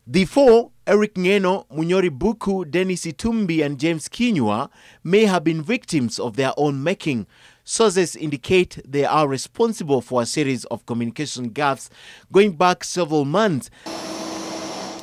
The four, Eric Ngeno, Munyori Buku, Dennis Itumbi and James Kinyua, may have been victims of their own making. Sources indicate they are responsible for a series of communication gaffes going back several months.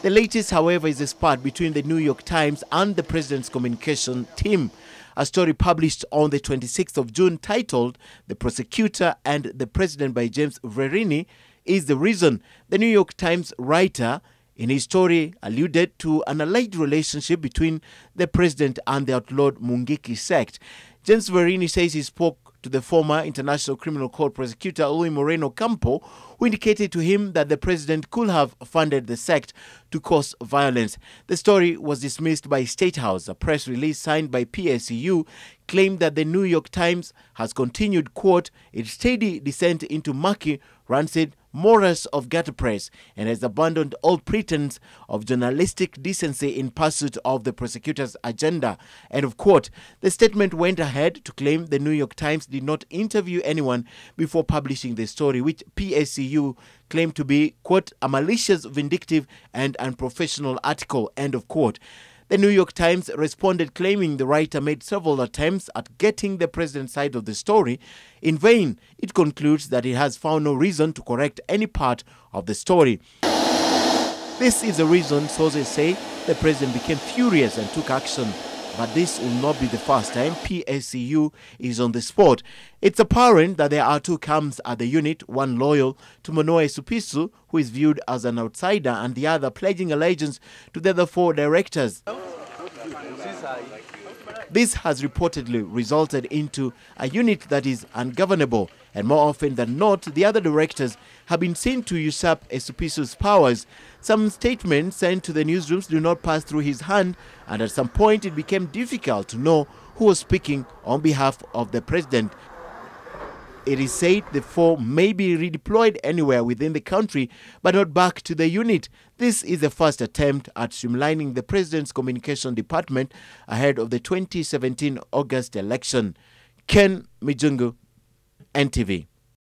The latest, however, is a spat between the New York Times and the president's communication team. A story published on the 26th of June titled "The Prosecutor and the President" by James Verini is the reason. The New York Times writer in his story alluded to an alleged relationship between the president and the outlawed Mungiki sect. James Verini says he spoke to the former International Criminal Court prosecutor Luis Moreno Campo, who indicated to him that the president could have funded the sect to cause violence. The story was dismissed by State House. A press release signed by PSCU claimed that the New York Times has continued, quote, its steady descent into murky, rancid morals of gutter press and has abandoned all pretense of journalistic decency in pursuit of the prosecutor's agenda, end of quote. The statement went ahead to claim the New York Times did not interview anyone before publishing the story, which PSCU claimed to be, quote, a malicious, vindictive and unprofessional article, end of quote. The New York Times responded claiming the writer made several attempts at getting the president's side of the story. In vain, it concludes that it has found no reason to correct any part of the story. This is the reason, sources say, the president became furious and took action. But this will not be the first time PSCU is on the spot. It's apparent that there are two camps at the unit, one loyal to Monoe Supisu, who is viewed as an outsider, and the other pledging allegiance to the other four directors. This has reportedly resulted into a unit that is ungovernable, and more often than not, the other directors have been seen to usurp Esupisu's powers. Some statements sent to the newsrooms do not pass through his hand, and at some point it became difficult to know who was speaking on behalf of the president. It is said the four may be redeployed anywhere within the country, but not back to the unit. This is the first attempt at streamlining the president's communication department ahead of the 2017 August election. Ken Mijungu, NTV.